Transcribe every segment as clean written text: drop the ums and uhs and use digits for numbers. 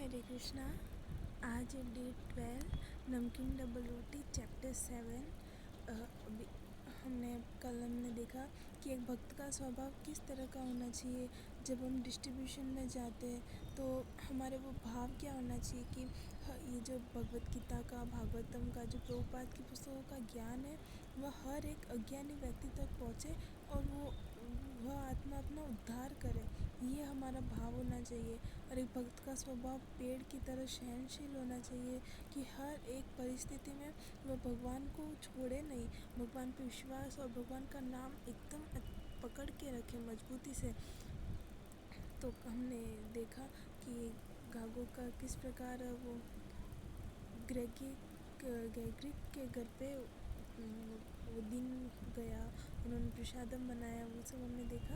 हरे कृष्णा। आज है डे 12, नमकीन डबल रोटी चैप्टर 7। अभी हमने देखा कि एक भक्त का स्वभाव किस तरह का होना चाहिए। जब हम डिस्ट्रीब्यूशन में जाते हैं तो हमारे वो भाव क्या होना चाहिए कि ये जो भगवत गीता का, भागवतम का, जो प्रभुपाद की पुस्तकों का ज्ञान है वह हर एक अज्ञानी व्यक्ति तक पहुँचे और वह आत्मा अपना उद्धार करे। ये हमारा भाव होना चाहिए। और एक भक्त का स्वभाव पेड़ की तरह सहनशील होना चाहिए कि हर एक परिस्थिति में वह भगवान को छोड़े नहीं, भगवान पे विश्वास और भगवान का नाम एकदम पकड़ के रखे मजबूती से। तो हमने देखा कि गागो का किस प्रकार वो ग्रेगरी के घर पे वो दिन गया, उन्होंने प्रसादम बनाया, वो सब हमने देखा।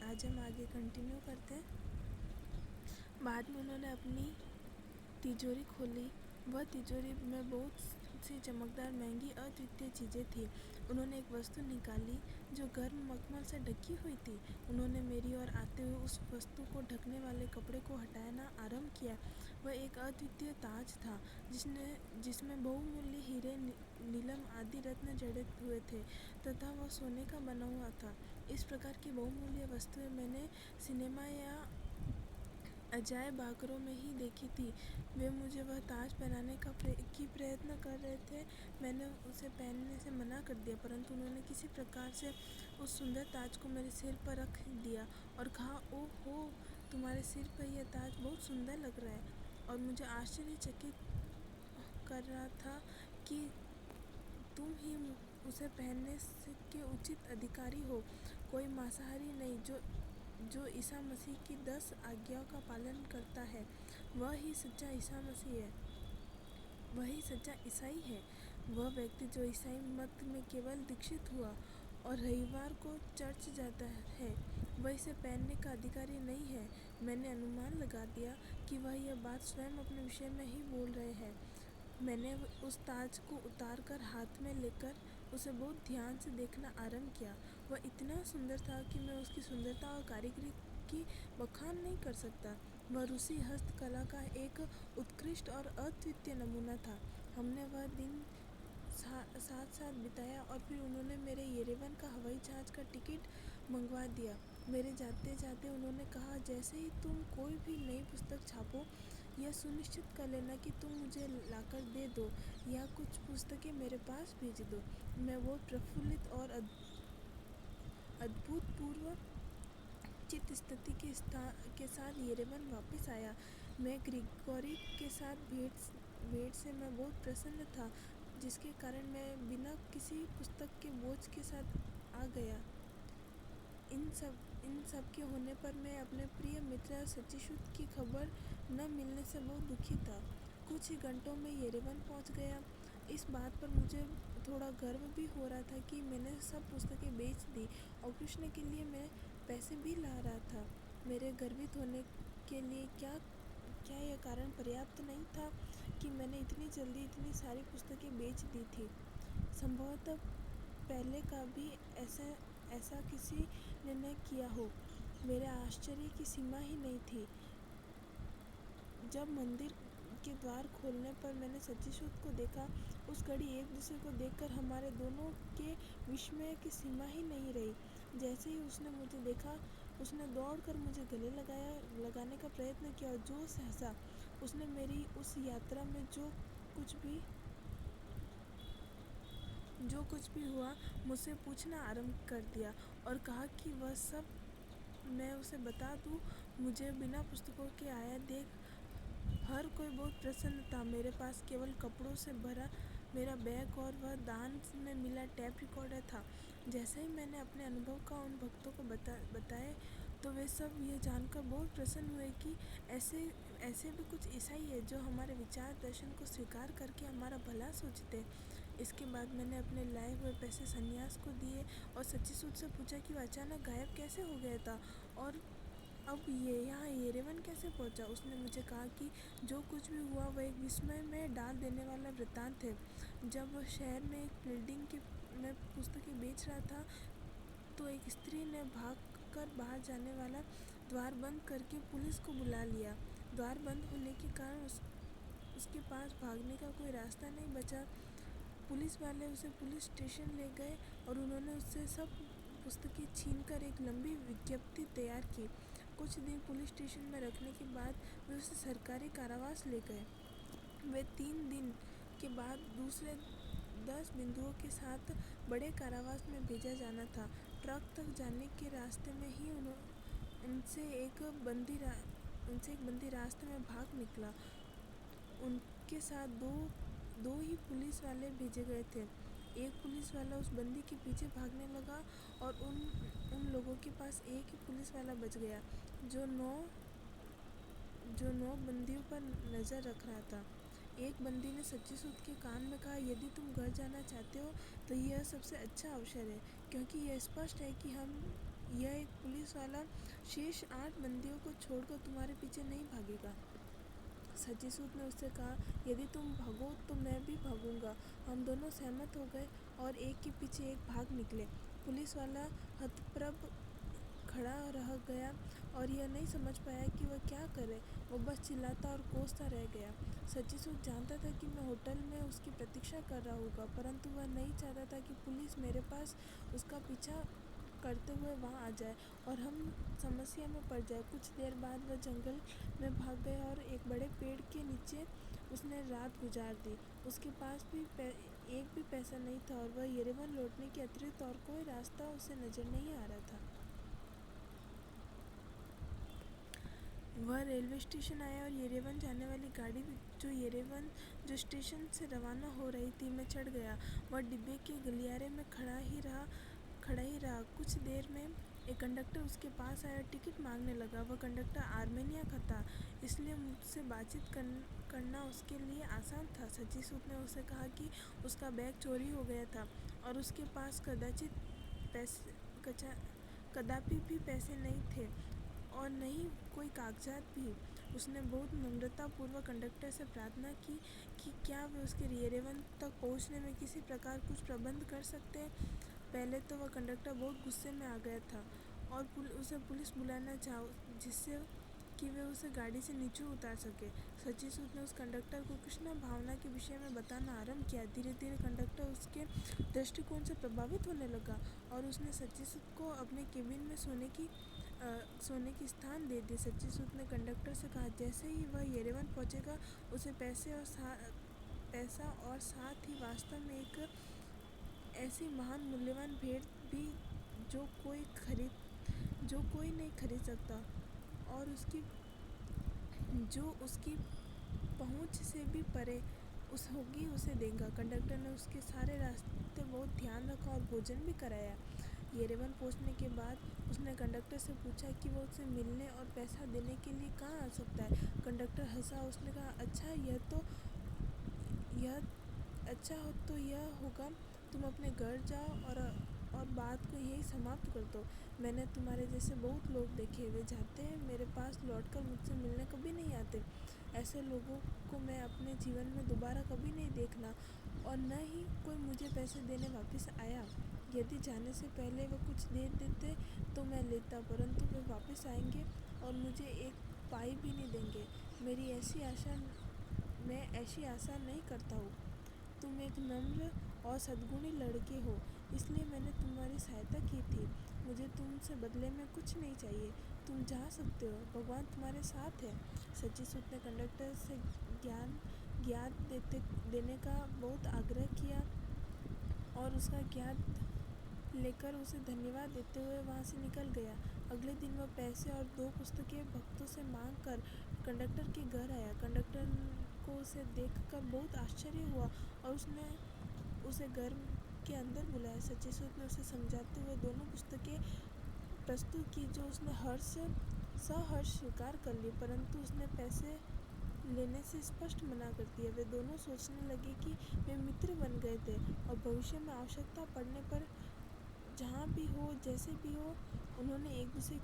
आज हम आगे कंटिन्यू करते हैं। बाद में उन्होंने अपनी तिजोरी खोली। वह तिजोरी में बहुत सी चमकदार महंगी अद्वितीय चीज़ें थी। उन्होंने एक वस्तु निकाली जो गर्म मखमल से ढकी हुई थी। उन्होंने मेरी ओर आते हुए उस वस्तु को ढकने वाले कपड़े को हटाना आरंभ किया। वह एक अद्वितीय ताज था जिसमें बहुमूल्य हीरे, नीलम आदि रत्न जड़े हुए थे तथा वह सोने का बना हुआ था। इस प्रकार की बहुमूल्य वस्तुएं मैंने सिनेमा या अजायब घरों में ही देखी थी। वे मुझे वह ताज पहनाने की प्रयत्न कर रहे थे। मैंने उसे पहनने से मना कर दिया, परंतु उन्होंने किसी प्रकार से उस सुंदर ताज को मेरे सिर पर रख दिया और कहा, ओहो, तुम्हारे सिर पर यह ताज बहुत सुंदर लग रहा है। और मुझे आश्चर्यचकित कर रहा था कि तुम ही उसे पहनने के उचित अधिकारी हो। कोई मांसाहारी नहीं जो ईसा मसीह की 10 आज्ञाओं का पालन करता है, वह ही सच्चा ईसाई है। वह व्यक्ति जो ईसाई मत में केवल दीक्षित हुआ और रविवार को चर्च जाता है, वह इसे पहनने का अधिकारी नहीं है। मैंने अनुमान लगा दिया कि वह यह बात स्वयं अपने विषय में ही बोल रहे हैं। मैंने उस ताज को उतारकर हाथ में लेकर उसे बहुत ध्यान से देखना आरंभ किया। वह इतना सुंदर था कि मैं उसकी सुंदरता और कारीगरी की बखान नहीं कर सकता। वह रूसी हस्तकला का एक उत्कृष्ट और अद्वितीय नमूना था। हमने वह दिन साथ बिताया और फिर उन्होंने मेरे येरेवन का हवाई जहाज का टिकट मंगवा दिया। मेरे जाते जाते उन्होंने कहा, जैसे ही तुम कोई भी नई पुस्तक छापो, यह सुनिश्चित कर लेना कि तुम मुझे लाकर दे दो या कुछ पुस्तकें मेरे पास भेज दो। मैं बहुत प्रफुल्लित और अभूतपूर्व चित्त स्थिति के साथ येरेवन वापस आया। मैं ग्रिगोरी के साथ भेंट से मैं बहुत प्रसन्न था, जिसके कारण मैं बिना किसी पुस्तक के बोझ के साथ आ गया। इन सब के होने पर मैं अपने प्रिय मित्र सचिशुत की खबर न मिलने से बहुत दुखी था। कुछ ही घंटों में येरेवन पहुंच गया। इस बात पर मुझे थोड़ा गर्व भी हो रहा था कि मैंने सब पुस्तकें बेच दी और कृष्ण के लिए मैं पैसे भी ला रहा था। मेरे गर्वित होने के लिए क्या यह कारण पर्याप्त नहीं था कि मैंने इतनी जल्दी इतनी सारी पुस्तकें बेच दी थी? संभवतः पहले का भी ऐसा किसी ने न किया हो। मेरे आश्चर्य की सीमा ही नहीं थी जब मंदिर के द्वार खोलने पर मैंने सचिशुत को देखा। उस घड़ी एक दूसरे को देखकर हमारे दोनों के विस्मय की सीमा ही नहीं रही। जैसे ही उसने मुझे देखा, उसने दौड़कर मुझे गले लगाने का प्रयत्न किया और जोर से हंसा। उसने मेरी उस यात्रा में जो कुछ भी हुआ मुझसे पूछना आरंभ कर दिया और कहा कि वह सब मैं उसे बता दूं। मुझे बिना पुस्तकों के आया देख हर कोई बहुत प्रसन्न था। मेरे पास केवल कपड़ों से भरा मेरा बैग और वह दान में मिला टेप रिकॉर्डर था। जैसे ही मैंने अपने अनुभव का उन भक्तों को बताए तो वे सब यह जानकर बहुत प्रसन्न हुए कि ऐसे भी कुछ ईसाई है जो हमारे विचार दर्शन को स्वीकार करके हमारा भला सोचते। इसके बाद मैंने अपने लाए हुए पैसे सन्यास को दिए और सचिशुत से पूछा कि वह अचानक गायब कैसे हो गया था और अब यहाँ येरेवन कैसे पहुँचा। उसने मुझे कहा कि जो कुछ भी हुआ वह एक विस्मय में डाल देने वाला वृत्तांत है। जब वह शहर में एक बिल्डिंग में पुस्तकें बेच रहा था तो एक स्त्री ने भागकर बाहर जाने वाला द्वार बंद करके पुलिस को बुला लिया। द्वार बंद होने के कारण उसके पास भागने का कोई रास्ता नहीं बचा। पुलिस वाले उसे पुलिस स्टेशन ले गए और उन्होंने उससे सब पुस्तकें छीनकर एक लंबी विज्ञप्ति तैयार की। कुछ दिन पुलिस स्टेशन में रखने के बाद वे उसे सरकारी कारावास ले गए। वे 3 दिन के बाद दूसरे 10 बिंदुओं के साथ बड़े कारावास में भेजा जाना था। ट्रक तक जाने के रास्ते में ही उनसे एक बंदी रास्ते में भाग निकला। उनके साथ दो ही पुलिस वाले भेजे गए थे। एक पुलिस वाला उस बंदी के पीछे भागने लगा और उन लोगों के पास एक ही पुलिस वाला बच गया जो नौ बंदियों पर नज़र रख रहा था। एक बंदी ने सच्चीसूत के कान में कहा, यदि तुम घर जाना चाहते हो तो यह सबसे अच्छा अवसर है, क्योंकि यह स्पष्ट है कि यह एक पुलिस वाला शेष 8 बंदियों को छोड़कर तुम्हारे पीछे नहीं भागेगा। सच्चीसूत ने उससे कहा, यदि तुम भागो तो मैं भी भागूंगा। हम दोनों सहमत हो गए और एक के पीछे एक भाग निकले। पुलिस वाला हतप्रभ खड़ा रह गया और यह नहीं समझ पाया कि वह क्या करे। वो बस चिल्लाता और कोसता रह गया। सच्चीसूत जानता था कि मैं होटल में उसकी प्रतीक्षा कर रहा होगा, परंतु वह नहीं चाहता था कि पुलिस मेरे पास उसका पीछा करते हुए वहाँ आ जाए और हम समस्या में पड़ जाए। कुछ देर बाद वह जंगल में भाग गया और एक बड़े पेड़ के नीचे उसने रात गुजार दी। उसके पास भी एक भी पैसा नहीं था और वह येरेवन लौटने के अतिरिक्त और कोई रास्ता उसे नजर नहीं आ रहा था। वह रेलवे स्टेशन आया और येरेवन जाने वाली गाड़ी जो स्टेशन से रवाना हो रही थी में चढ़ गया। वह डिब्बे के गलियारे में खड़ा ही रहा। कुछ देर में एक कंडक्टर उसके पास आया और टिकट मांगने लगा। वह कंडक्टर आर्मेनिया का था, इसलिए मुझसे बातचीत करना उसके लिए आसान था। सच्चीसूत ने उसे कहा कि उसका बैग चोरी हो गया था और उसके पास कदापि भी पैसे नहीं थे और न ही कोई कागजात भी। उसने बहुत नम्रतापूर्वक कंडक्टर से प्रार्थना की कि क्या वे उसके येरेवन तक पहुंचने में किसी प्रकार कुछ प्रबंध कर सकते हैं। पहले तो वह कंडक्टर बहुत गुस्से में आ गया था और उसे पुलिस बुलाना चाहा, जिससे कि वे उसे गाड़ी से नीचे उतार सके। सच्चीसूत ने उस कंडक्टर को कृष्णा भावना के विषय में बताना आरंभ किया। धीरे धीरे कंडक्टर उसके दृष्टिकोण से प्रभावित होने लगा और उसने सच्चीसूत को अपने केबिन में सोने की स्थान दे दी। सच्चीसूत ने कंडक्टर से कहा, जैसे ही वह येरेवन पहुंचेगा उसे पैसा और साथ ही वास्तव में एक ऐसी महान मूल्यवान भेंट भी जो कोई नहीं खरीद सकता और जो उसकी पहुंच से भी परे होगी उसे देगा। कंडक्टर ने उसके सारे रास्ते बहुत ध्यान रखा और भोजन भी कराया। येरेवन पहुंचने के बाद उसने कंडक्टर से पूछा कि वो उसे मिलने और पैसा देने के लिए कहाँ आ सकता है। कंडक्टर हंसा। उसने कहा, अच्छा हो तो यह होगा, तुम अपने घर जाओ और बात को यही समाप्त कर दो। मैंने तुम्हारे जैसे बहुत लोग देखे, वे जाते हैं मेरे पास लौटकर मुझसे मिलने कभी नहीं आते। ऐसे लोगों को मैं अपने जीवन में दोबारा कभी नहीं देखना और न ही कोई मुझे पैसे देने वापस आया। यदि जाने से पहले वे कुछ दे देते तो मैं लेता, परंतु वे वापस आएंगे और मुझे एक पाई भी नहीं देंगे। मैं ऐसी आशा नहीं करता हूँ। तुम एक नम्र और सद्गुणी लड़के हो, इसलिए मैंने तुम्हारी सहायता की थी। मुझे तुमसे बदले में कुछ नहीं चाहिए। तुम जा सकते हो, भगवान तुम्हारे साथ है। सच्चीसूत ने कंडक्टर से ज्ञात देने का बहुत आग्रह किया और उसका ज्ञात लेकर उसे धन्यवाद देते हुए वहाँ से निकल गया। अगले दिन वह पैसे और 2 पुस्तकें भक्तों से मांग कर कंडक्टर के घर आया। कंडक्टर को उसे देखकर बहुत आश्चर्य हुआ और उसने उसे घर के अंदर बुलाया। सच्चीसूत ने उसे समझाते हुए दोनों पुस्तकें प्रस्तुत की, जो उसने सहर्ष स्वीकार कर ली, परंतु उसने पैसे लेने से स्पष्ट मना कर दिया। वे दोनों सोचने लगे कि वे मित्र बन गए थे और भविष्य में आवश्यकता पड़ने पर जहाँ भी हो, जैसे भी हो, उन्होंने एक दूसरे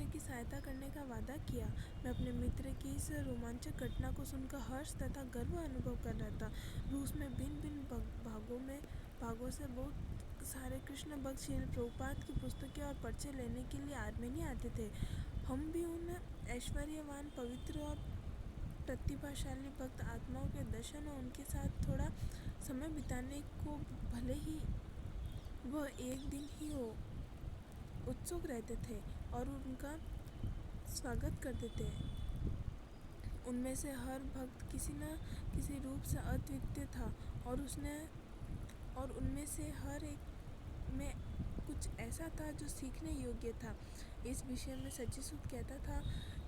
की सहायता करने का वादा किया। मैं अपने मित्र की इस रोमांचक घटना को सुनकर हर्ष तथा गर्व अनुभव कर रहा था। रूस में भिन्न भिन्न भागों से बहुत सारे कृष्ण भक्त श्रील प्रभुपाद की पुस्तकें और पर्चे लेने के लिए आर्मेनिया आते थे। हम भी उन ऐश्वर्यवान, पवित्र और प्रतिभाशाली भक्त आत्माओं के दर्शन और उनके साथ थोड़ा समय बिताने को भले ही वह एक दिन ही हो उत्सुक रहते थे और उनका स्वागत करते थे। उनमें से हर भक्त किसी न किसी रूप से अद्वितीय था और उनमें से हर एक में कुछ ऐसा था जो सीखने योग्य था। इस विषय में सच्चिसूत कहता था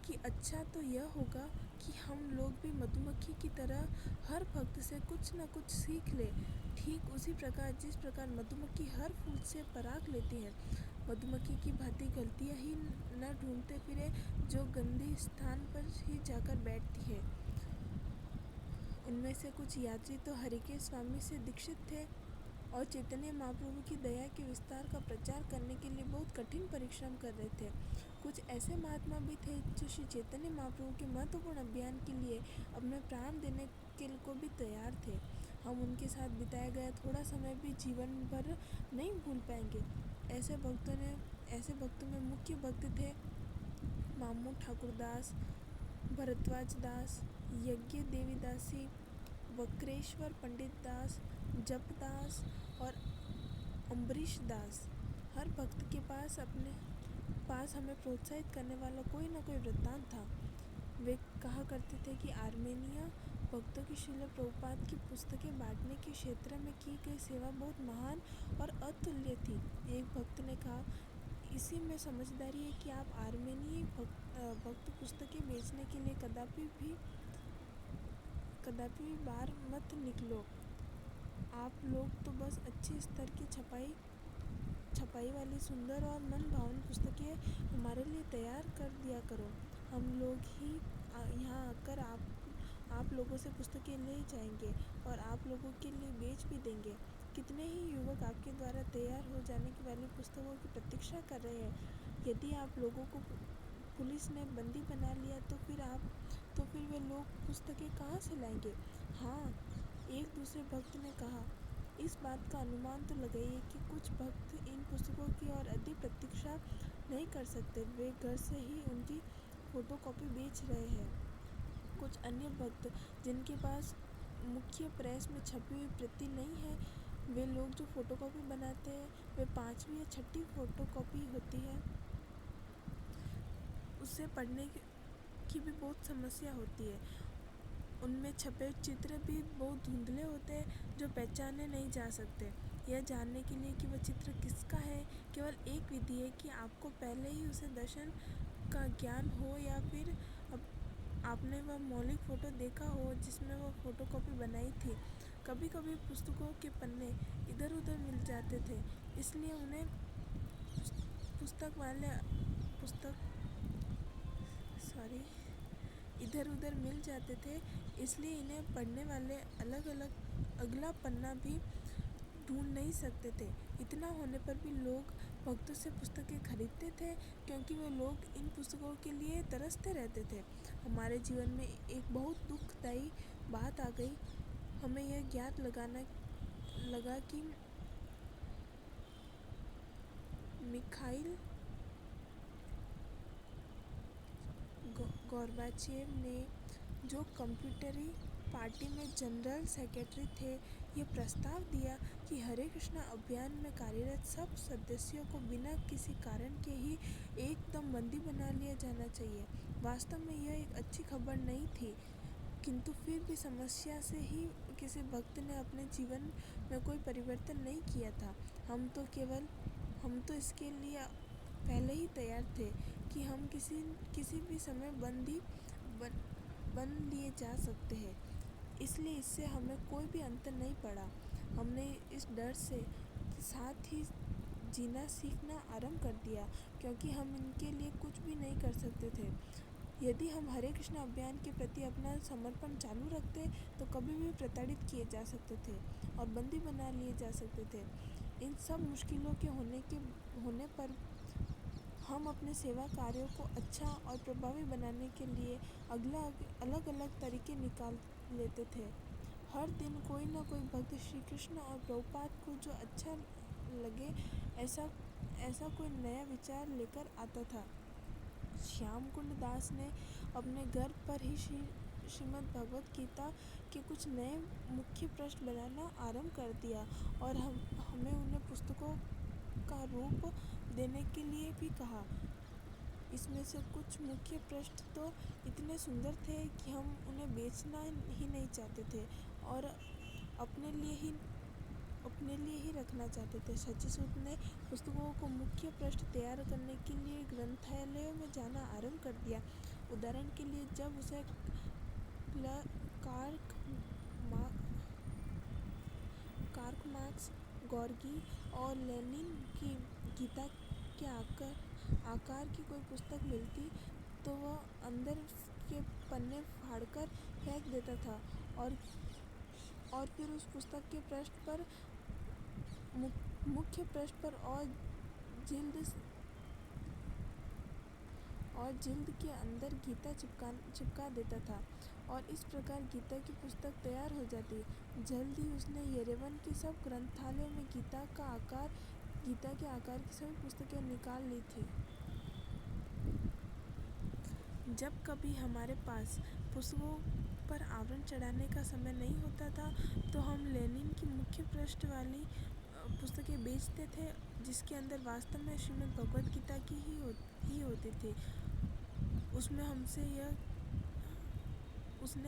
कि अच्छा तो यह होगा कि हम लोग भी मधुमक्खी की तरह हर भक्त से कुछ न कुछ सीख ले। ठीक उसी प्रकार जिस प्रकार मधुमक्खी हर फूल से पराग लेती है, मधुमक्खी की भांति गलतियाँ ही न ढूंढते फिरे जो गंदे स्थान पर ही जाकर बैठती है। उनमें से कुछ यात्री तो हरिके स्वामी से दीक्षित थे और चैतन्य महाप्रभु की दया के विस्तार का प्रचार करने के लिए बहुत कठिन परिश्रम कर रहे थे। कुछ ऐसे महात्मा भी थे जो श्री चैतन्य महाप्रभु के महत्वपूर्ण अभियान के लिए अपने प्राण देने के को भी तैयार थे। हम उनके साथ बिताया गया थोड़ा समय भी जीवन भर नहीं भूल पाएंगे। ऐसे भक्तों में मुख्य भक्त थे मामू ठाकुरदास, भरद्वाज दास, यज्ञ देवीदासी, वक्रेश्वर पंडित दास, जपदास और अम्बरीश दास। हर भक्त के पास हमें प्रोत्साहित करने वाला कोई न कोई वृत्तांत था। वे कहा करते थे कि आर्मेनिया भक्तों की श्रील प्रभुपाद की पुस्तकें बांटने के क्षेत्र में की गई सेवा बहुत महान और अतुल्य थी। एक भक्त ने कहा, इसी में समझदारी है कि आप आर्मेनियाई भक्त पुस्तकें बेचने के लिए कदापि भी बाहर मत निकलो। आप लोग तो बस अच्छे स्तर की छपाई वाली सुंदर और मन भावन पुस्तकें हमारे लिए तैयार कर दिया करो। हम लोग ही यहाँ आकर आप लोगों से पुस्तकें ले जाएंगे और आप लोगों के लिए बेच भी देंगे। कितने ही युवक आपके द्वारा तैयार हो जाने वाली पुस्तकों की प्रतीक्षा कर रहे हैं। यदि आप लोगों को पुलिस ने बंदी बना लिया तो फिर वे लोग पुस्तकें कहाँ से लाएंगे। हाँ, एक दूसरे भक्त ने कहा, इस बात का अनुमान तो लगाइए कि कुछ भक्त इन पुस्तकों की और अधिक प्रतीक्षा नहीं कर सकते। वे घर से ही उनकी फोटोकॉपी बेच रहे हैं। कुछ अन्य भक्त जिनके पास मुख्य प्रेस में छपी हुई प्रति नहीं है, वे लोग जो फोटोकॉपी बनाते हैं वे 5वीं या 6ठी फोटोकॉपी होती है, उससे पढ़ने की भी बहुत समस्या होती है। उनमें छपे चित्र भी बहुत धुंधले होते हैं जो पहचाने नहीं जा सकते। यह जानने के लिए कि वह चित्र किसका है केवल एक विधि है कि आपको पहले ही उसे दर्शन का ज्ञान हो या फिर आपने वह मौलिक फ़ोटो देखा हो जिसमें वह फ़ोटोकॉपी बनाई थी। कभी कभी पुस्तकों के पन्ने इधर उधर मिल जाते थे, इसलिए उन्हें इधर उधर मिल जाते थे, इसलिए इन्हें पढ़ने वाले अगला पन्ना भी ढूंढ नहीं सकते थे। इतना होने पर भी लोग भक्तों से पुस्तकें खरीदते थे क्योंकि वे लोग इन पुस्तकों के लिए तरसते रहते थे। हमारे जीवन में एक बहुत दुखदायी बात आ गई। हमें यह ज्ञात लगा कि मिखाइल गोर्बाचेव ने, जो कंप्यूटरी पार्टी में जनरल सेक्रेटरी थे, ये प्रस्ताव दिया कि हरे कृष्णा अभियान में कार्यरत सब सदस्यों को बिना किसी कारण के ही एकदम बंदी बना लिया जाना चाहिए। वास्तव में यह एक अच्छी खबर नहीं थी, किंतु फिर भी समस्या से ही किसी भक्त ने अपने जीवन में कोई परिवर्तन नहीं किया था। हम तो इसके लिए पहले ही तैयार थे कि हम किसी भी समय बन लिए जा सकते हैं, इसलिए इससे हमें कोई भी अंतर नहीं पड़ा। हमने इस डर से साथ ही जीना सीखना आरंभ कर दिया क्योंकि हम इनके लिए कुछ भी नहीं कर सकते थे। यदि हम हरे कृष्णा अभियान के प्रति अपना समर्पण चालू रखते तो कभी भी प्रताड़ित किए जा सकते थे और बंदी बना लिए जा सकते थे। इन सब मुश्किलों के होने पर हम अपने सेवा कार्यों को अच्छा और प्रभावी बनाने के लिए अलग अलग तरीके निकाल लेते थे। हर दिन कोई न कोई भक्त श्री कृष्ण और प्रभुपाद को जो अच्छा लगे ऐसा ऐसा कोई नया विचार लेकर आता था। श्यामकुंड दास ने अपने घर पर ही श्रीमद् भगवत गीता के कुछ नए मुख्य प्रश्न बनाना आरंभ कर दिया और हमें उन्हें पुस्तकों का रूप देने के लिए भी कहा। इसमें से कुछ मुख्य प्रश्न तो इतने सुंदर थे कि हम उन्हें बेचना ही नहीं चाहते थे और अपने लिए ही रखना चाहते थे। सच्चिसूत ने पुस्तकों को मुख्य प्रश्न तैयार करने के लिए ग्रंथालयों में जाना आरंभ कर दिया। उदाहरण के लिए जब उसे कार्ल मार्क्स, गोर्की और लेनिन की गीता के आकार की कोई पुस्तक मिलती तो वह अंदर के पन्ने फाड़कर फेंक देता था और फिर उस पुस्तक के पृष्ठ पर मुख्य पृष्ठ पर और जिल्द के अंदर गीता चिपका देता था और इस प्रकार गीता की पुस्तक तैयार हो जाती। जल्द ही उसने येरेवन के सब ग्रंथालयों में गीता के आकार की सभी पुस्तकें निकाल ली थी। जब कभी हमारे पास पुस्तकों पर आवरण चढ़ाने का समय नहीं होता था तो हम लेनिन की मुख्य पृष्ठ वाली पुस्तकें बेचते थे, जिसके अंदर वास्तव में श्रीमद् भगवत गीता की ही होती थी। उसने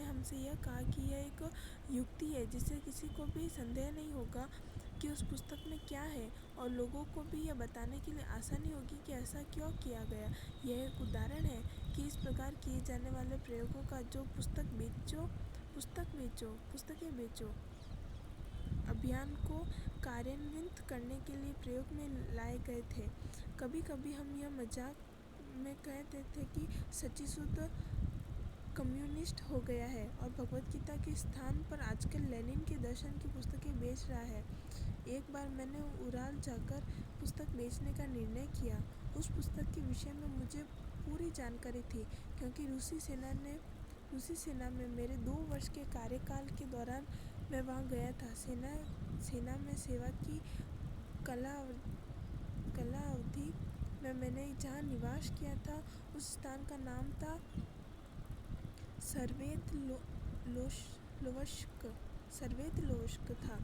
हमसे यह कहा कि यह एक युक्ति है जिससे किसी को भी संदेह नहीं होगा कि उस पुस्तक में क्या है और लोगों को भी यह बताने के लिए आसानी होगी कि ऐसा क्यों किया गया। यह एक उदाहरण है कि इस प्रकार किए जाने वाले प्रयोगों का जो पुस्तकें बेचो अभियान को कार्यान्वित करने के लिए प्रयोग में लाए गए थे। कभी कभी हम यह मजाक में कहते थे कि सच्चिसूत कम्युनिस्ट हो गया है और भगवत गीता के स्थान पर आजकल लेनिन के दर्शन की पुस्तकें बेच रहा है। एक बार मैंने उराल जाकर पुस्तक बेचने का निर्णय किया। उस पुस्तक के विषय में मुझे पूरी जानकारी थी क्योंकि रूसी सेना में मेरे 2 वर्ष के कार्यकाल के दौरान मैं वहाँ गया था। सेना में सेवा की कला अवधि में मैंने जहाँ निवास किया था उस स्थान का नाम था सर्वेतलोव्स्क था,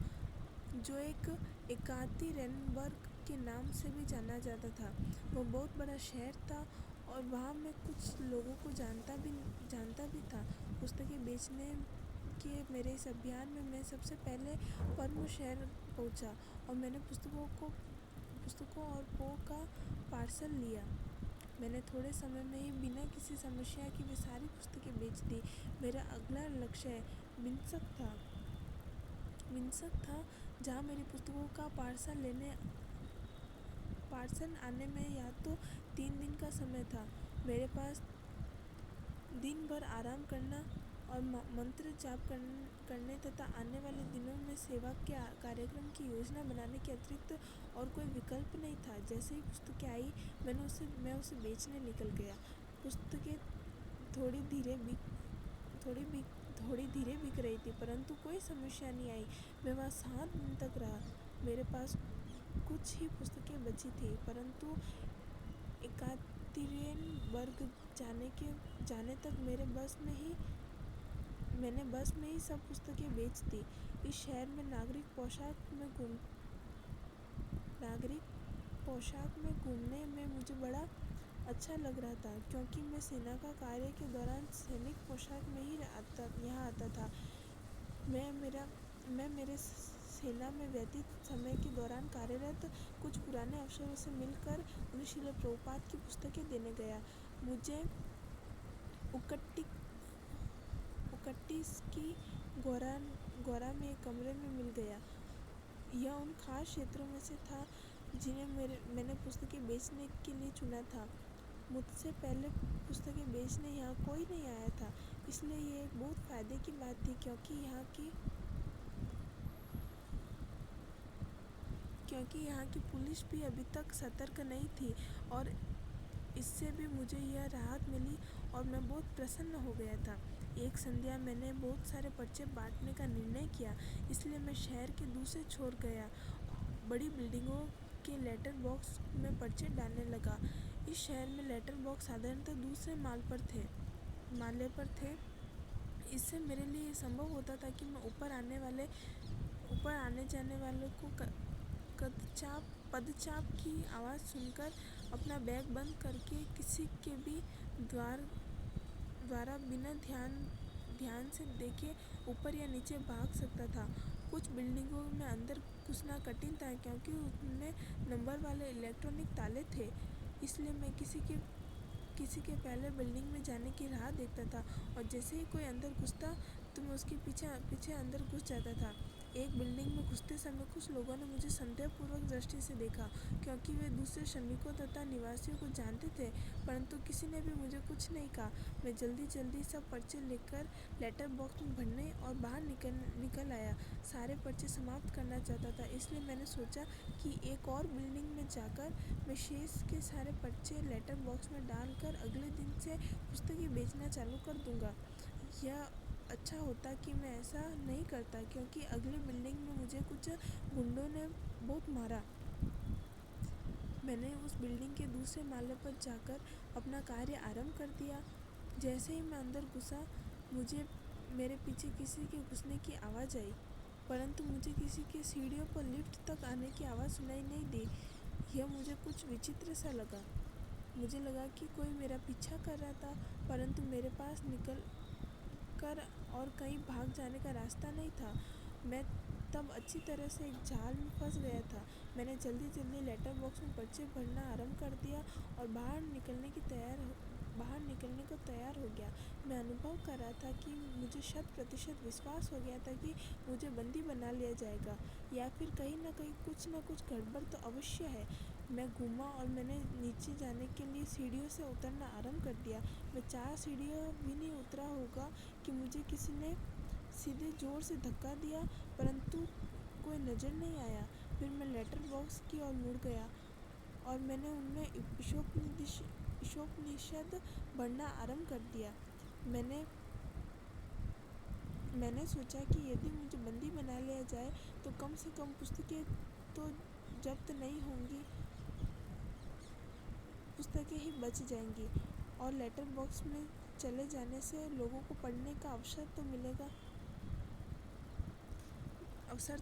जो एक एकातेरिनबर्ग के नाम से भी जाना जाता था। वो बहुत बड़ा शहर था और वहाँ मैं कुछ लोगों को जानता भी था। पुस्तकें बेचने के मेरे इस अभियान में मैं सबसे पहले पर्म शहर पहुँचा और मैंने पुस्तकों और पो का पार्सल लिया। मैंने थोड़े समय में ही बिना किसी समस्या की वे सारी पुस्तकें बेच दी। मेरा अगला लक्ष्य विन्सक था जहाँ मेरी पुस्तकों का पार्सल आने में या तो 3 दिन का समय था। मेरे पास दिन भर आराम करना और मंत्र जाप करने तथा आने वाले दिनों में सेवा के कार्यक्रम की योजना बनाने के अतिरिक्त और कोई विकल्प नहीं था। जैसे ही पुस्तकें आई मैं उसे बेचने निकल गया। पुस्तकें थोड़ी धीरे बिक रही थी, परंतु कोई समस्या नहीं आई। मैं वहाँ 7 दिन तक रहा। मेरे पास कुछ ही पुस्तकें बची थी, परंतु एकातेरिनबर्ग जाने तक मैंने बस में ही सब पुस्तकें बेच दी। इस शहर में नागरिक पोशाक में घूमने में मुझे बड़ा अच्छा लग रहा था क्योंकि मैं सेना का कार्य के दौरान सैनिक पोशाक में ही यहाँ आता था। मैं मेरे सेना में व्यतीत समय के दौरान कार्यरत कुछ पुराने अफसरों से मिलकर उन्हें श्रील प्रभुपाद की पुस्तकें देने गया। मुझे उकट्टिस्की गोरा में एक कमरे में मिल गया। यह उन खास क्षेत्रों में से था जिन्हें मैंने पुस्तकें बेचने के लिए चुना था। मुझसे पहले पुस्तकें बेचने यहाँ कोई नहीं आया था, इसलिए ये एक बहुत फायदे की बात थी क्योंकि यहाँ की पुलिस भी अभी तक सतर्क नहीं थी और इससे भी मुझे यह राहत मिली और मैं बहुत प्रसन्न हो गया था। एक संध्या मैंने बहुत सारे पर्चे बांटने का निर्णय किया, इसलिए मैं शहर के दूसरे छोर गया बड़ी बिल्डिंगों के लेटर बॉक्स में पर्चे डालने लगा। इस शहर में लेटर बॉक्स साधारणतः दूसरे माले पर थे। इससे मेरे लिए ये संभव होता था कि मैं ऊपर आने जाने वालों को पदचाप की आवाज़ सुनकर अपना बैग बंद करके किसी के भी द्वारा बिना ध्यान से देखे ऊपर या नीचे भाग सकता था। कुछ बिल्डिंगों में अंदर घुसना कठिन था क्योंकि उनमें नंबर वाले इलेक्ट्रॉनिक ताले थे, इसलिए मैं किसी के पहले बिल्डिंग में जाने की राह देखता था और जैसे ही कोई अंदर घुसता तो मैं उसके पीछे अंदर घुस जाता था। एक बिल्डिंग में घुसते समय कुछ लोगों ने मुझे संदेहपूर्वक दृष्टि से देखा क्योंकि वे दूसरे श्रमिकों तथा निवासियों को जानते थे, परंतु किसी ने भी मुझे कुछ नहीं कहा। मैं जल्दी सब पर्चे लेकर लेटर बॉक्स में भरने और बाहर निकल आया। सारे पर्चे समाप्त करना चाहता था, इसलिए मैंने सोचा कि एक और बिल्डिंग में जाकर मैं शेष के सारे पर्चे लेटर बॉक्स में डालकर अगले दिन से पुस्तकें बेचना चालू कर दूंगा। यह अच्छा होता कि मैं ऐसा नहीं करता क्योंकि अगली बिल्डिंग में मुझे कुछ गुंडों ने बहुत मारा। मैंने उस बिल्डिंग के दूसरे माले पर जाकर अपना कार्य आरंभ कर दिया। जैसे ही मैं अंदर घुसा मुझे मेरे पीछे किसी के घुसने की आवाज़ आई, परंतु मुझे किसी के सीढ़ियों पर लिफ्ट तक आने की आवाज़ सुनाई नहीं दी। यह मुझे कुछ विचित्र सा लगा। मुझे लगा कि कोई मेरा पीछा कर रहा था, परंतु मेरे पास निकल कर और कहीं भाग जाने का रास्ता नहीं था। मैं तब अच्छी तरह से एक जाल में फंस गया था। मैंने जल्दी लेटर बॉक्स में पर्चे भरना आरंभ कर दिया और बाहर निकलने को तैयार हो गया। मैं अनुभव कर रहा था कि मुझे 100% विश्वास हो गया था कि मुझे बंदी बना लिया जाएगा या फिर कहीं न कहीं कुछ न कुछ गड़बड़ तो अवश्य है। मैं घूमा और मैंने नीचे जाने के लिए सीढ़ियों से उतरना आरंभ कर दिया। मैं 4 सीढ़ियाँ भी नहीं उतरा होगा कि मुझे किसी ने सीधे ज़ोर से धक्का दिया, परंतु कोई नज़र नहीं आया। फिर मैं लेटर बॉक्स की ओर मुड़ गया और मैंने उनमें उपनिषद पढ़ना आरंभ कर दिया। मैंने सोचा कि यदि मुझे बंदी बना लिया जाए तो कम से कम पुस्तकें तो जब्त नहीं होंगी, पुस्तकें ही बच जाएंगी और लेटर बॉक्स में चले जाने से लोगों को पढ़ने का अवसर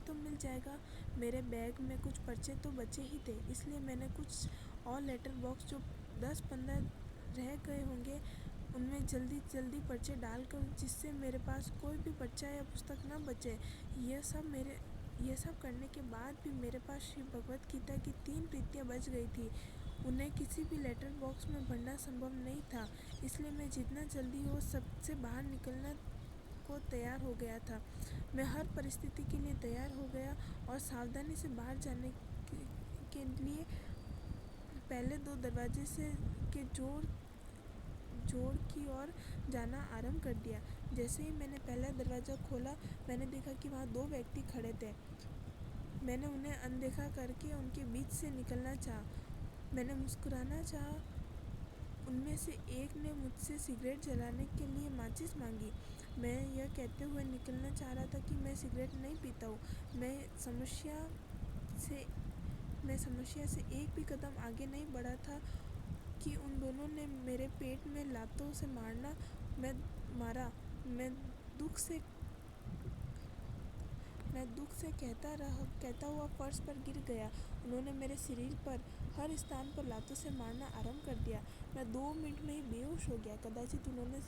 तो मिल जाएगा। मेरे बैग में कुछ पर्चे तो बचे ही थे, इसलिए मैंने कुछ और लेटर बॉक्स जो 10-15 रह गए होंगे उनमें जल्दी पर्चे डालकर, जिससे मेरे पास कोई भी पर्चा या पुस्तक न बचे। यह सब करने के बाद भी मेरे पास श्री भगवद गीता की 3 प्रतियां बच गई थी। उन्हें किसी भी लेटर बॉक्स में भरना संभव नहीं था, इसलिए मैं जितना जल्दी हो सबसे बाहर निकलना को तैयार हो गया था। मैं हर परिस्थिति के लिए तैयार हो गया और सावधानी से बाहर जाने के लिए पहले 2 दरवाजे से के जोड़ की ओर जाना आरंभ कर दिया। जैसे ही मैंने पहला दरवाज़ा खोला, मैंने देखा कि वहाँ 2 व्यक्ति खड़े थे। मैंने उन्हें अनदेखा करके उनके बीच से निकलना चाहा। मैंने मुस्कुराना चाहा। उनमें से एक ने मुझसे सिगरेट जलाने के लिए माचिस मांगी। मैं यह कहते हुए निकलना चाह रहा था कि मैं सिगरेट नहीं पीता हूँ। मैं समस्या से एक भी कदम आगे नहीं बढ़ा था कि उन दोनों ने मेरे पेट में लातों से मारा। मैं दुख से कहता हुआ फर्श पर गिर गया। उन्होंने मेरे शरीर पर हर स्थान पर लातों से मारना आरंभ कर दिया। मैं 2 मिनट में ही बेहोश हो गया। कदाचित उन्होंने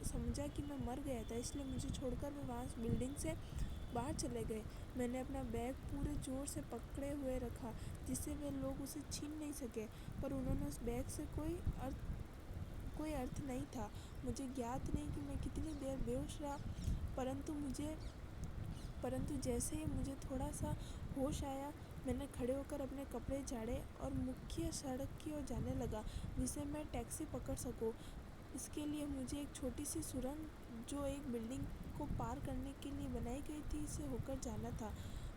समझा कि मैं मर गया था, इसलिए मुझे छोड़कर वे वहाँ बिल्डिंग से बाहर चले गए। मैंने अपना बैग पूरे जोर से पकड़े हुए रखा जिससे वे लोग उसे छीन नहीं सके, पर उन्होंने उस बैग से कोई अर्थ नहीं था। मुझे ज्ञात नहीं कि मैं कितनी देर बेहोश रहा, परंतु जैसे ही मुझे थोड़ा सा होश आया, मैंने खड़े होकर अपने कपड़े झाड़े और मुख्य सड़क की ओर जाने लगा जिससे मैं टैक्सी पकड़ सकूं। इसके लिए मुझे एक छोटी सी सुरंग जो एक बिल्डिंग को पार करने के लिए बनाई गई थी से होकर जाना था।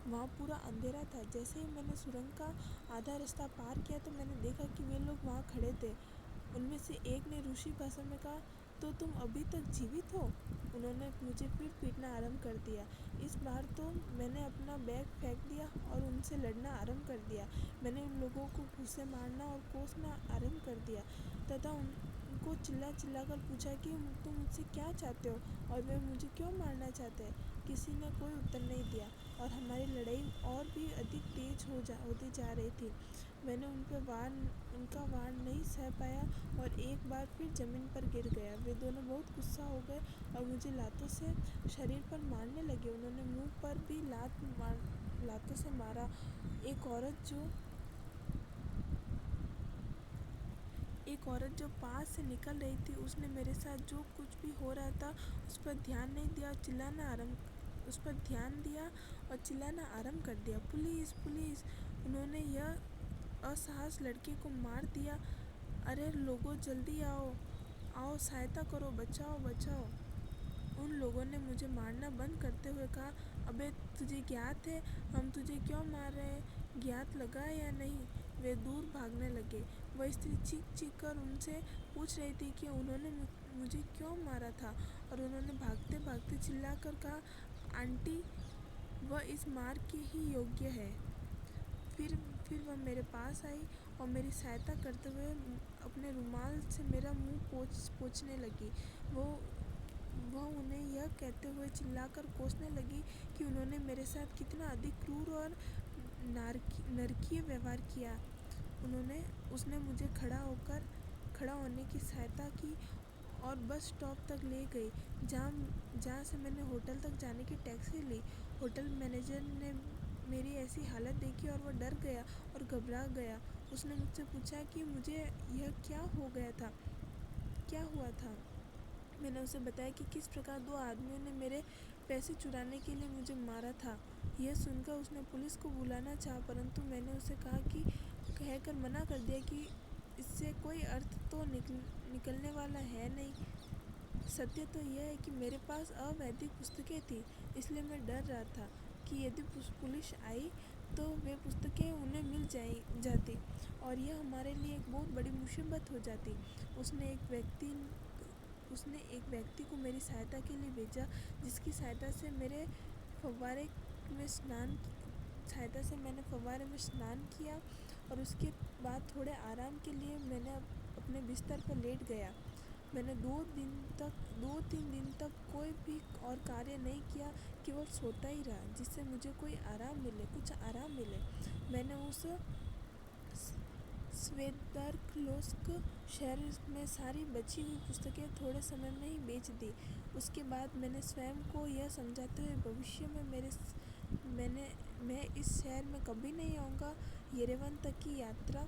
वहाँ पूरा अंधेरा था। जैसे ही मैंने सुरंग का आधा रास्ता पार किया तो मैंने देखा कि वे लोग वहाँ खड़े थे। उनमें से एक ने रूसी भाषा में कहा, तो तुम अभी तक जीवित हो। उन्होंने मुझे फिर पीटना आरंभ कर दिया। इस बार तो मैंने अपना बैग फेंक दिया और उनसे लड़ना आरंभ कर दिया। मैंने उन लोगों को घूंसे मारना और कोसना आरंभ कर दिया तथा उनको चिल्ला चिल्ला कर पूछा कि तुम मुझसे क्या चाहते हो और वे मुझे क्यों मारना चाहते हैं। किसी ने कोई उत्तर नहीं दिया और हमारी लड़ाई और भी अधिक तेज होती जा रही थी। मैंने उनका वार नहीं सह पाया और एक बार फिर ज़मीन पर गिर गया। वे दोनों बहुत गुस्सा हो गए और मुझे लातों से शरीर पर मारने लगे। उन्होंने मुंह पर भी लातों से मारा। एक औरत जो पास से निकल रही थी उसने मेरे साथ जो कुछ भी हो रहा था उस पर ध्यान दिया और चिल्लाना आरंभ कर दिया। Police police. उन्होंने यह असहाय लड़के को मार दिया। अरे लोगों जल्दी आओ आओ, सहायता करो, बचाओ बचाओ। उन लोगों ने मुझे मारना बंद करते हुए कहा, अबे तुझे ज्ञात है हम तुझे क्यों मार रहे हैं, ज्ञात लगा या नहीं। वे दूर भागने लगे। वह स्त्री चीख चीख कर उनसे पूछ रही थी कि उन्होंने मुझे क्यों मारा था और उन्होंने भागते भागते चिल्लाकर कहा, आंटी वह इस मार के ही योग्य है। फिर वह मेरे पास आई और मेरी सहायता करते हुए अपने रुमाल से मेरा मुंह पोंछने लगी। वह उन्हें यह कहते हुए चिल्लाकर कोसने लगी कि उन्होंने मेरे साथ कितना अधिक क्रूर और नरकीय व्यवहार किया। उसने मुझे खड़ा होने की सहायता की और बस स्टॉप तक ले गई जहाँ से मैंने होटल तक जाने की टैक्सी ली। होटल मैनेजर ने मेरी ऐसी हालत देखी और वह डर गया और घबरा गया। उसने मुझसे पूछा कि मुझे यह क्या हुआ था। मैंने उसे बताया कि किस प्रकार दो आदमियों ने मेरे पैसे चुराने के लिए मुझे मारा था। यह सुनकर उसने पुलिस को बुलाना चाहा परंतु मैंने उसे कहकर मना कर दिया कि इससे कोई अर्थ तो निकलने वाला है नहीं। सत्य तो यह है कि मेरे पास अवैधिक पुस्तकें थी, इसलिए मैं डर रहा था कि यदि पुलिस आई तो वे पुस्तकें उन्हें मिल जाती और यह हमारे लिए एक बहुत बड़ी मुसीबत हो जाती। उसने एक व्यक्ति को मेरी सहायता के लिए भेजा जिसकी सहायता से मैंने फव्वारे में स्नान किया और उसके बाद थोड़े आराम के लिए मैंने अपने बिस्तर पर लेट गया। मैंने 2-3 दिन तक कोई भी और कार्य नहीं किया, केवल सोता ही रहा जिससे मुझे कुछ आराम मिले। मैंने उस स्वेतर्क्लोस्क शहर में सारी बची हुई पुस्तकें थोड़े समय में ही बेच दी। उसके बाद मैंने स्वयं को यह समझाते हुए भविष्य में मैं इस शहर में कभी नहीं आऊँगा येरेवन तक की यात्रा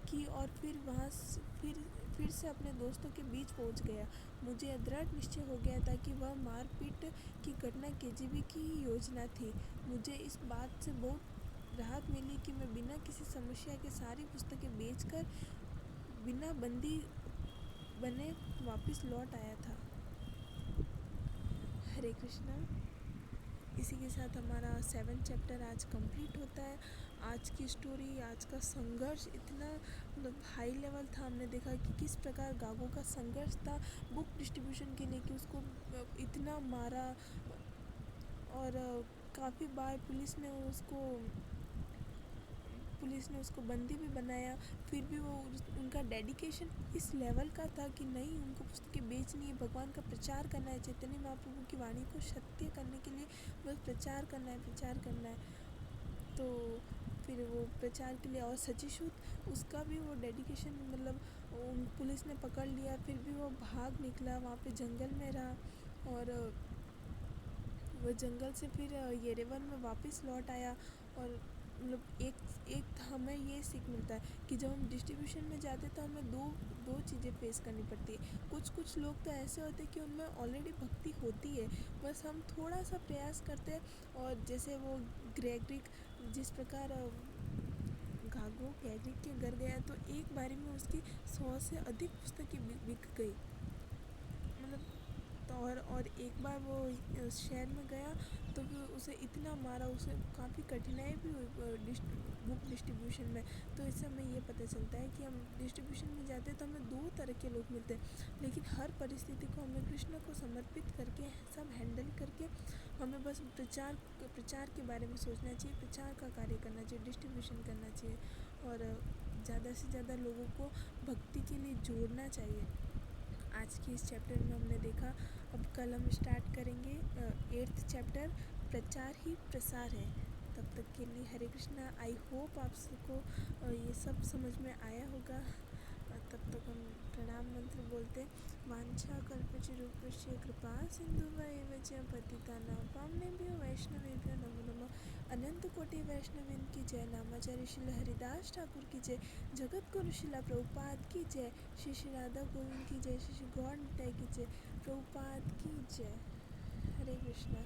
की और फिर से अपने दोस्तों के बीच पहुंच गया। मुझे दृढ़ निश्चय हो गया था कि वह मारपीट की घटना केजीबी की ही योजना थी। मुझे इस बात से बहुत राहत मिली कि मैं बिना किसी समस्या के सारी पुस्तकें बेचकर बिना बंदी बने वापस लौट आया था। हरे कृष्णा। इसी के साथ हमारा 7 चैप्टर आज कंप्लीट होता है। आज की स्टोरी, आज का संघर्ष इतना मतलब हाई लेवल था। हमने देखा कि किस प्रकार गागो का संघर्ष था बुक डिस्ट्रीब्यूशन के लिए कि उसको इतना मारा और काफ़ी बार पुलिस ने उसको बंदी भी बनाया। फिर भी उनका डेडिकेशन इस लेवल का था कि नहीं, उनको पुस्तकें बेचनी है, भगवान का प्रचार करना है, चैतन्य महाप्रभु की वाणी को सत्य करने के लिए बस प्रचार करना है। तो फिर वो प्रचार के लिए और सचिशुत उसका भी वो डेडिकेशन मतलब पुलिस ने पकड़ लिया फिर भी वो भाग निकला, वहाँ पे जंगल में रहा और वो जंगल से फिर येरेवन में वापस लौट आया। और मतलब एक हमें ये सीख मिलता है कि जब हम डिस्ट्रीब्यूशन में जाते हैं तो हमें दो चीज़ें फेस करनी पड़ती है। कुछ लोग तो ऐसे होते हैं कि उनमें ऑलरेडी भक्ति होती है, बस हम थोड़ा सा प्रयास करते हैं। और जैसे वो ग्रेगरिक जिस प्रकार गागो ग्रेगरिक के घर गया तो एक बारी में उसकी 100 से अधिक पुस्तकें बिक गई। मतलब तो और एक बार वो उस शहर में गया तो फिर उसे इतना मारा, उसे काफ़ी कठिनाई भी हुई बुक डिस्ट्रीब्यूशन में। तो इससे हमें ये पता चलता है कि हम डिस्ट्रीब्यूशन में जाते हैं तो हमें दो तरह के लोग मिलते हैं, लेकिन हर परिस्थिति को हमें कृष्ण को समर्पित करके सब हैंडल करके हमें बस प्रचार के बारे में सोचना चाहिए, प्रचार का कार्य करना चाहिए, डिस्ट्रीब्यूशन करना चाहिए और ज़्यादा से ज़्यादा लोगों को भक्ति के लिए जोड़ना चाहिए। आज के इस चैप्टर में हमने देखा, अब कल हम स्टार्ट करेंगे 8th चैप्टर, प्रचार ही प्रसार है। तब तक के लिए हरे कृष्णा। आई होप आप सबको ये सब समझ में आया होगा। तब तक हम प्रणाम मंत्र बोलते, वांछा कल्पतरुभ्यश्च कृपा सिन्धुभ्येव च पतितानां पावनेभ्यो वैष्णवेभ्यो नमो नमः। अनंत कोटि वैष्णविन की जय। नामाचार्य श्रील हरिदास ठाकुर की जय। जगत गुरु शिला प्रभुपाद की जय। श्री श्री राधा गोविंद की जय। श्री श्री गौर निताई की जय। प्रभुपाद की जय। हरे कृष्णा।